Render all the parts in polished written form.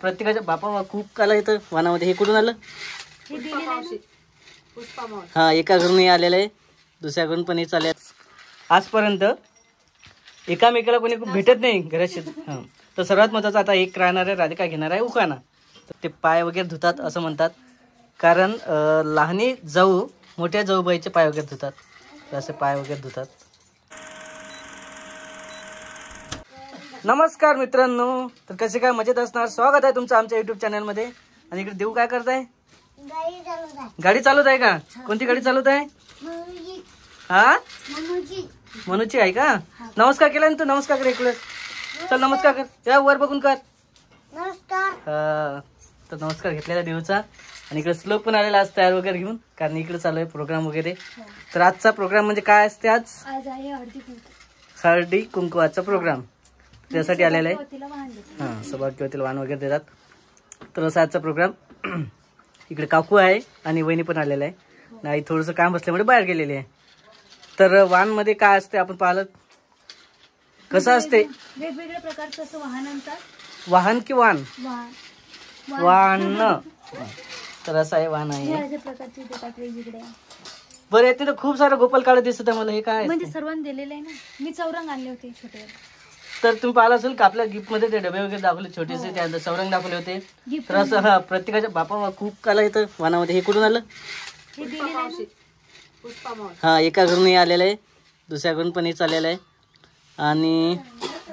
प्रत्येकाच्या बापा खूप काला येतं वानामध्ये. हे कुठून आलं? हा, एका घरून आलेलं आहे, दुसऱ्या घरून पण हे चालले. आजपर्यंत एकामेकाला कोणी भेटत नाही घरात. हा, तर सर्वात महत्वाचं आता एक राहणार आहे, राधिका घेणार आहे उखाणा. तर ते पाय वगैरे धुतात असं म्हणतात, कारण लहानी जाऊ मोठ्या जाऊबाईचे पाय वगैरे धुतात, तर असे पाय वगैरे धुतात. नमस्कार मित्रांनो, तर कसे काय मजेत असणार. स्वागत आहे तुमचं आमच्या युट्यूब चॅनल मध्ये. आणि इकडे देऊ काय करताय? गाडी चालवत आहे का? कोणती गाडी चालवत आहे? हा, मनूची आहे का? नमस्कार केला ना तू? नमस्कार कर इकडे, चल नमस्कार कर, या वर बघून कर नमस्कार. हा, तर नमस्कार घेतलेला देऊचा. आणि इकडे श्लोक पण आलेला आज तयार वगैरे घेऊन, कारण इकडे चालू आहे प्रोग्राम वगैरे. तर आजचा प्रोग्राम म्हणजे काय असते? आज हळदी कुंकवाचा प्रोग्राम त्यासाठी आलेला आहे. हा, सौभाग्यवतीला वाण वगैरे देतात. तर असा आजचा प्रोग्राम. इकडे काकू आहे आणि वहिनी पण आलेला आहे. नाही, थोडंसं काम असल्यामुळे बाहेर गेलेली आहे. तर वाण मध्ये काय असते आपण पाहिलं कसं असते? वेगवेगळ्या प्रकारचं असं वाहनांचा. वाहन की वाण? वाहन. तर असं आहे, वाहन आहे. प्रकारचे देतात वेगवेगळ्या. बरं, येते तर खूप सारं गोपाल काढत दिसत आहे मला. हे काय म्हणजे सर्वांना दिलेलं आहे ना. मी चौरंग आणले होते छोटे. तर तुम्ही पाहिलं असेल का आपल्या गिफ्ट मध्ये ते डबे वगैरे दाखवले छोटेसे, त्यानंतर चौरंग दाखवले होते. तर असं हा, प्रत्येकाच्या बापा खूप काला येतं वानामध्ये. हे कुठून आलं? हा, एका घरून आलेलं आहे, दुसऱ्या घरून पण हे चाललेलं आहे. आणि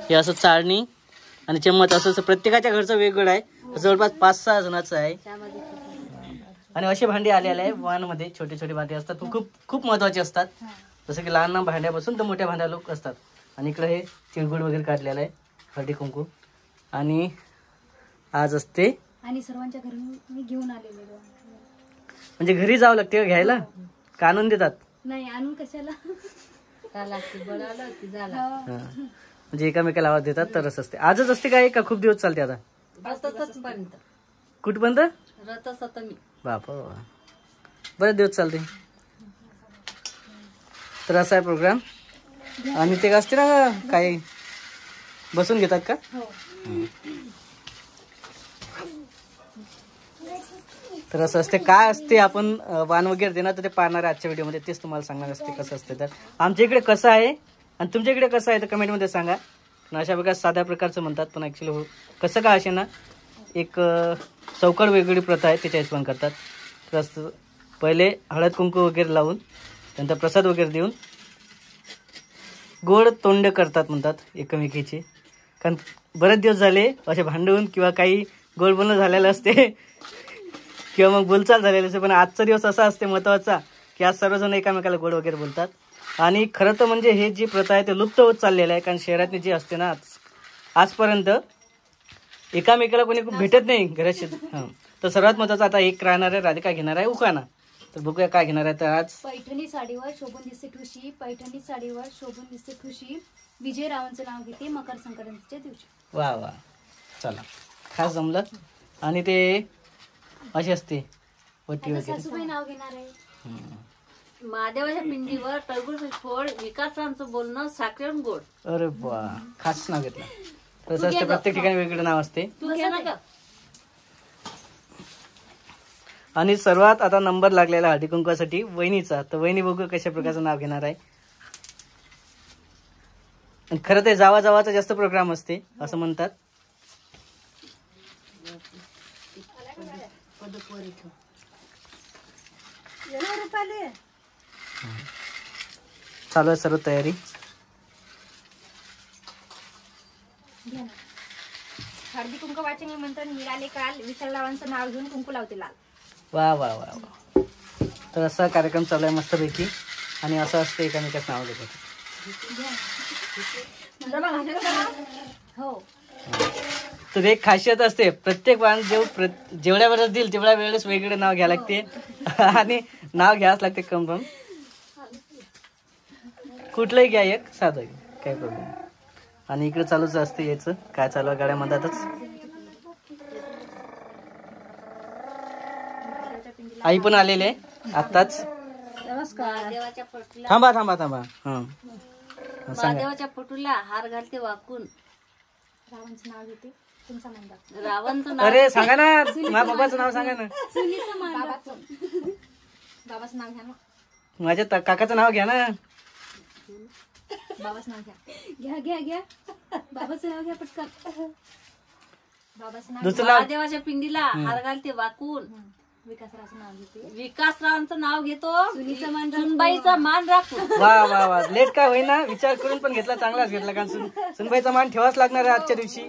हे असं चाळणी आणि चम्मच असं प्रत्येकाच्या घरचं वेगवेगळं आहे. जवळपास 5-6 जणांचं आहे. आणि असे भांडे आलेले आहे वाणमध्ये. छोटे छोटे भांडे असतात, खूप खूप महत्वाचे असतात. जसं की लहान भांड्यापासून तर मोठ्या भांड्या लोक असतात. आणि इकडे हे तिळगुळ वगैरे काढलेलं आहे, हळदी कुंकू. आणि आज असते आणि सर्वांच्या घरी मी घेऊन आलेले. म्हणजे घरी जावं लागते घ्यायला का आणून देतात? नाही, आणून कशाला. म्हणजे एकामेकाला आवाज देतात. तरच असते. आजच असते काय का खूप दिवस चालते? आता कुठपर्यंत? बापा, बरेच दिवस चालते. तर असा आहे प्रोग्राम. आणि ते असते ना काही बसून घेतात का? तर असं असते. काय असते आपण वाण वगैरे देणार तर ते पाहणार आहे आजच्या व्हिडिओमध्ये, तेच तुम्हाला सांगणार असते कसं असते. तर आमच्या इकडे कसं आहे आणि तुमच्या इकडे कसं आहे तर कमेंटमध्ये सांगा. अशा प्रकार साध्या प्रकारचं म्हणतात, पण ॲक्च्युली कसं काय असे ना, एक चौकड वेगवेगळी प्रथा आहे, त्याच्या हिशोबाने करतात. तर पहिले हळद कुंकू वगैरे लावून, नंतर प्रसाद वगैरे देऊन गोड तोंड करतात म्हणतात एकमेकीचे. कारण बरेच दिवस झाले असे भांडून किंवा काही गोड बोलणं झालेलं असते किंवा मग बोलचाल झालेली असते. पण आजचा दिवस असा असते महत्त्वाचा की आज सर्वजण एकामेकाला गोड वगैरे बोलतात. आणि खरं तर म्हणजे हे जी प्रथा आहे ते लुप्त होत चाललेलं आहे. कारण शहरातली जी असते ना, आजपर्यंत एकामेकाला कोणी भेटत नाही घरात. हां, तर सर्वात महत्त्वाचं आता एक राहणार आहे, राधिका घेणार आहे उखाणा. तर बघूया काय घेणार आहे. तर आज पैठणी साडीवर शोभून दिसते ठुशी, पैठणी साडीवर शोभून दिसते ठुशी, विजय रावांचं नाव घेते मकर संक्रांतीच्या दिवशी. वा वा, चला, खास जमलं. आणि ते अशी असते वटी वगैरे. सासूबाई नाव घेणार आहे. महादेवाच्या पिंडीवर टरबूज फोड, विकासांचं बोलणं साखर गोड. अरे वा, खास नाव घेतलं. तसं असते, प्रत्येक ठिकाणी वेगवेगळं नाव असते. तू घे ना का? आणि सर्वात आता नंबर लागलेला हळदी कुंकवासाठी वहिनीचा. तर वहिनी बघू कशा प्रकारचं नाव घेणार आहे. खरं ते जावा जावाचा जास्त प्रोग्राम असते असं म्हणतात. चालू आहे सर्व तयारी. हळदी कुंकवाचे निमंत्रण मिळाले काल, विशालरावांचं नाव घेऊन कुंकू लावते लाल. वा वा वा वा. तर असा कार्यक्रम चालू आहे मस्तपैकी. आणि असं असते एकामेकाच नाव घेतात. हो, तर एक खासियत असते, प्रत्येक वाण जेवढ्या वेळेस देईल तेवढ्या वेळेस वेगळे नाव घ्यावं लागते. आणि नाव घ्यावंच लागते कन्फर्म. कुठलंही घ्या, एक साधं घ्या, काय प्रॉब्लेम. आणि इकडे चालूच असते याचं काय चालू आहे गाड्या मधातच. आई पण आलेले आत्ताच. थांबा थांबा थांबा. हा, महादेवाच्या फोटोला हार घालते वाकून, रावांचं नाव घेते तुमचा मान दाखव. रावणचं नाव अरे सांगा ना, माझ्या बाबाचं नाव सांगा ना. सुनीचं मान दाखव. बाबाचं नाव घ्या ना. माझ्या काकाचं नाव घ्या ना. बाबाचं नाव घ्या. घ्या घ्या घ्या. बाबाचं नाव घ्या पटकन. बाबाचं नाव दुसरं नाव महादेवाच्या पिंडीला हार घालते वाकून. विकासरावचं नाव घेते. विकासरावांचं नाव घेतो. सुनीचं मान सुनबाईचा मान राखतो. वा वा वा, लेट काय होईना, विचार करून पण घेतला, चांगलाच घेतला. कारण सुनबाईचा मान ठेवाच लागणार आहे आजच्या दिवशी.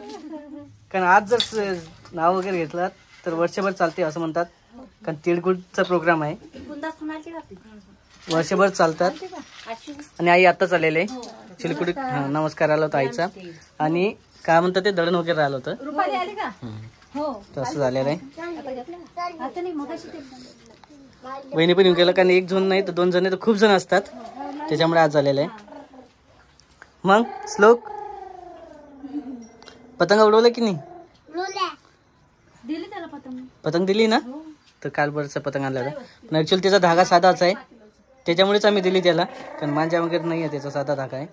कारण आज जर नाव वगैरे घेतलं तर वर्षभर चालते असं म्हणतात. कारण तिळगुळचा प्रोग्राम आहे, पुन्हा सुनाची राहते. वर्षभर चालतात. आणि आई आत्ताच आलेले चिलकुडी नमस्कार आला होता आईचा. आणि काय म्हणतात ते दळण वगैरे राहिलं होतं. रुपाली आली का? हो. तर असं झालेलं आहे. आता नाही मगाशी ते. बहिणी पण येऊन गेलं. कारण एक जण नाही तर 2 जण तर खूप जण असतात, त्याच्यामुळे आज झालेलं आहे. मग श्लोक पतंग उडवलं की नाही? दिली त्याला पतंग. पतंग दिली ना. तर काल बरंच पतंग आणला होता. पण ऍक्च्युअली त्याचा धागा साधाच आहे, त्याच्यामुळेच आम्ही दिली त्याला. कारण मांजा वगैरे नाही आहे, त्याचा साधा धागा आहे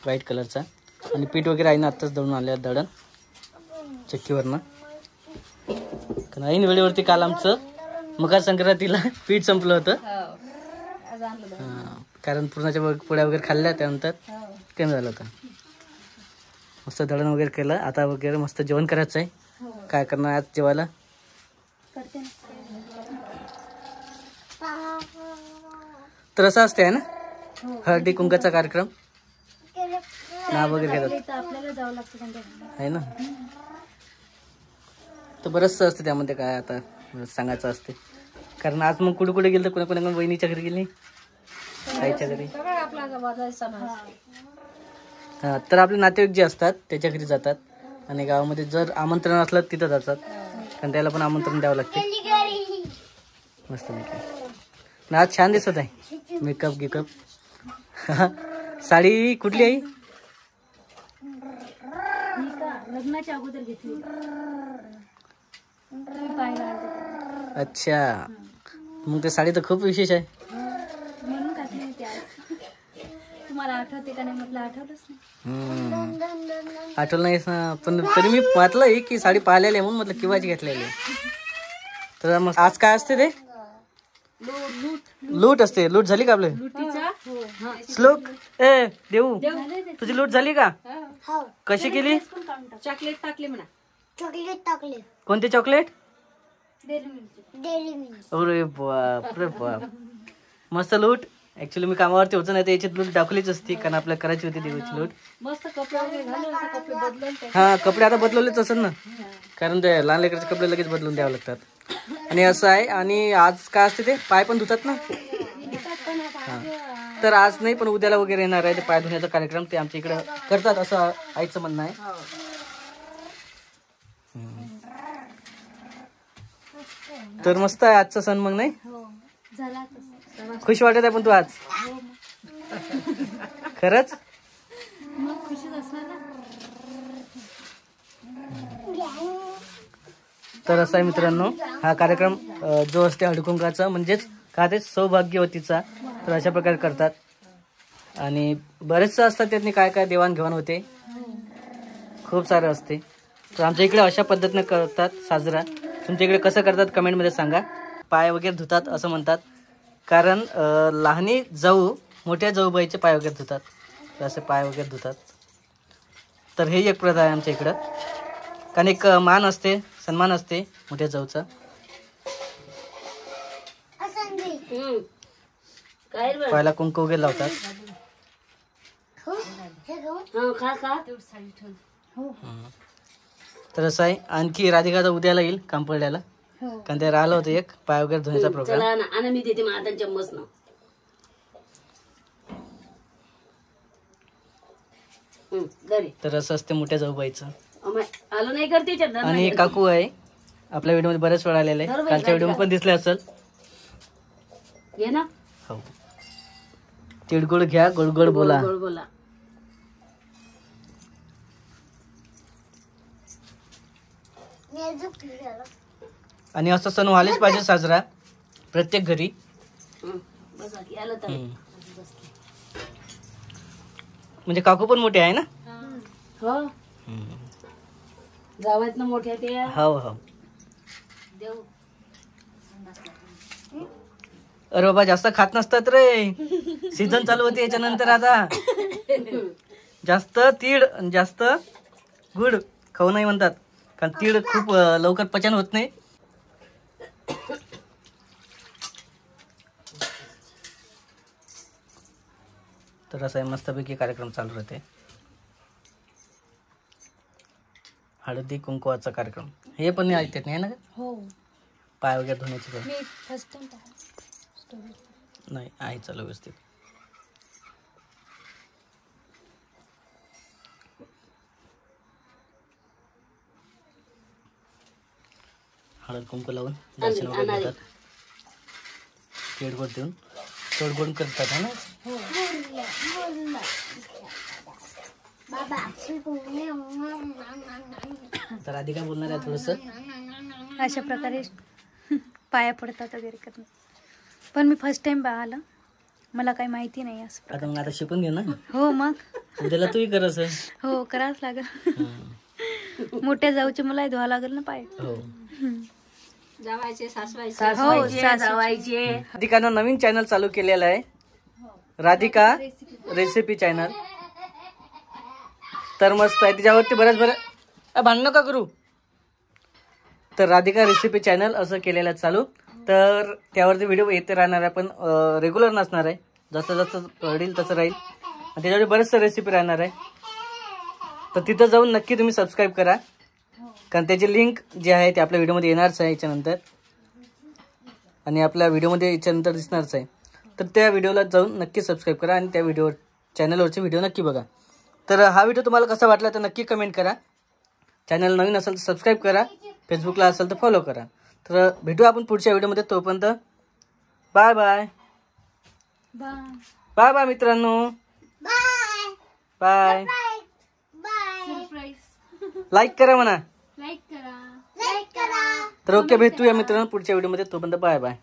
व्हाईट कलरचा. आणि पीठ वगैरे आईनं आत्ताच दळून आणलं दळण चक्कीवरनं. कारण ऐन वेळेवरती काल आमचं मकर संक्रांतीला पीठ संपलं होतं. कारण पुरणाच्या पोळ्या वगैरे खाल्ल्या, त्यानंतर कमी झालं होतं. मस्त दळण वगैरे केलं. आता वगैरे मस्त जेवण करायचं आहे. काय करणार आज जेवायला? तर असं असते ना हळदी कुंकाचा कार्यक्रम, नाव वगैरे घेतात आपल्याला जावं लागतं आहे ना. तर बरंचसं असते त्यामध्ये, काय आता सांगायचं असते. कारण आज मग कुठे कुठे गेलं तर कोणा बहिणीच्या घरी गेली, आईच्या घरी. हा, तर आपले नातेवाईक जे असतात त्याच्या घरी जातात. आणि गावामध्ये जर आमंत्रण असलं तिथं जातात, कारण त्याला पण आमंत्रण द्यावं लागते. मस्त पैकी आज छान दिसत आहे. मेकअप गिकअप. साडी कुठली आहे? लग्नाच्या अगोदर घेतली. अच्छा, मग ते साडी तर खूप विशेष आहे. म्हणून घातली होती आज. तुम्हाला आठवते का नाही? म्हटलं आठवलंच नाही. आठवलं नाहीस ना, पण तरी मी वाटलं की साडी पाहिलेली आहे म्हणून म्हटलं किंवाची घेतलेली आहे. तर मग आज काय असते ते? लूट असते. लूट झाली का आपली? श्लोक ए देऊ, तुझी लूट झाली का? कशी केली? चॉकलेट टाकले म्हणा. चॉकलेट टाकले. कोणते चॉकलेट? Dairy milk. अरे बाप रे बाप, मस्त लूट. ऍक्च्युली मी कामावरती होतो, नाही तर याची लूट दाखवलीच असती, कारण आपल्याला करायची होती देवाची लूट. मस्त कपडे वगैरे घालून कपडे बदलून. हा, कपडे आता बदलवलेच असेल ना, कारण ते लहान लेकरचे कपडे लगेच बदलून द्यावे लागतात. आणि असं आहे. आणि आज काय असते ते पाय पण धुतात ना. हा, तर आज नाही पण उद्याला वगैरे येणार आहे ते पाय धुण्याचा कार्यक्रम. ते आमच्या इकडे करतात असं आईचं म्हणणं आहे. तर मस्त आहे आजचा सण. मग नाही खुश वाटत आहे पण तू आज खरंच? मग खुशीच असणार ना. तर असं आहे मित्रांनो, हा कार्यक्रम जो असते हळदीकुंकाचा म्हणजेच का ते सौभाग्यवतीचा, तर अशा प्रकारे करतात. आणि बरेचसं असतात, त्यातनी काय काय देवाणघेवाण होते, खूप सारं असते. तर आमच्या इकडे अशा पद्धतीने करतात साजरा. तुमच्या इकडे कसं करतात कमेंटमध्ये सांगा. पाय वगैरे धुतात असं म्हणतात, कारण लहानी जाऊ मोठ्या जाऊबाईचे पाय वगैरे धुतात, तर असे पाय वगैरे धुतात. तर हे एक प्रथा आहे आमच्या इकडं. कारण एक मान असते, सन्मान असते मोठ्या जाऊचा. पायाला कुंकू वगैरे लावतात. तर असं आहे. आणखी राधिकाचा उद्याला येईल कांपळड्याला, कारण ते राहिलं होतं एक पाय वगैरे धुण्याचा प्रोग्राम. आणि मी देते मला त्यांच्या मस्त. तर असं असते मोठ्या जाऊबाईचं. आलो नाही करते. आणि काकू आहे आपल्या व्हिडिओ मध्ये बरेच वेळ आलेले आहे, कालच्या व्हिडिओ पण दिसले असेल. घे ना. हो, तिळगुळ घ्या, गोड गोड बोला. गोड बोला. आणि असं सण व्हायलाच पाहिजे साजरा प्रत्येक घरी. म्हणजे काकू पण मोठे आहे ना. हो. जावयात ना मोठ्या ते हो हो. देव अरे बाबा जास्त खात नसतात रे. सीझन चालू होते याच्यानंतर आता. जास्त तीळ आणि जास्त गुड खाऊ नाही म्हणतात, कारण तीळ खूप लवकर पचन होत नाही. तर असा आहे मस्तपैकी कार्यक्रम चालू राहते. हळदी कुंकवाचा कार्यक्रम हे पण ऐकतात नाही ना. हो पाय वगैरे धुण्याची पण मी फर्स्ट टाइम पाहिलं. नाही आहे चालू व्यवस्थित. हळद कुंकू लावून दर्शन वगैरे घेतात. केळगोड देऊन तोडगोड करतात है ना. तर आधी काय बोलणार आहे थोडस. अशा प्रकारे पाया पडतात वगैरे करून. पण मी फर्स्ट टाइम पाहिलं, मला काही माहिती नाही असं. आता मग आता शिकून घे ना. हो मग उद्याला तूही कर असं. हो करावंच लागेल. मोठ्या जाऊचे मला धुवा लागेल ना पाय. हो. जावायचे सासवायचे सासूचे. जावायचे. राधिकानं नवीन चॅनल चालू केलेला आहे, राधिका रेसिपी चॅनल. तर मस्त आहे, तिच्यावरती बऱ्याच भांडणं का करू. तर राधिका रेसिपी चॅनल असं केलेलं आहे चालू. तर त्यावरती व्हिडिओ येते राहणार आहे, पण रेग्युलर नसणार आहे. जसं जसं पडेल तसं राहील. आणि त्याच्यावर बरेचसे रेसिपी राहणार आहे. तर तिथं जाऊन नक्की तुम्ही सबस्क्राईब करा, कारण त्याची लिंक जी आहे ते आपल्या व्हिडिओमध्ये येणारच आहे याच्यानंतर, आणि आपल्या व्हिडिओमध्ये याच्यानंतर दिसणारच आहे. तर त्या व्हिडिओला जाऊन नक्की सबस्क्राईब करा आणि त्या व्हिडिओ चॅनलवरचे व्हिडिओ नक्की बघा. तर हा व्हिडिओ तुम्हाला कसा वाटला तर नक्की कमेंट करा. चॅनल नवीन असेल तर सबस्क्राईब करा, फेसबुकला असेल तर फॉलो करा. तर भेटू आपण पुढच्या व्हिडिओमध्ये. तोपर्यंत बाय बाय. बाय बाय मित्रांनो. बाय. लाईक करा म्हणा. लाईक करा. तर ओके, भेटूया मित्रांनो पुढच्या व्हिडिओमध्ये. तोपर्यंत बाय बाय.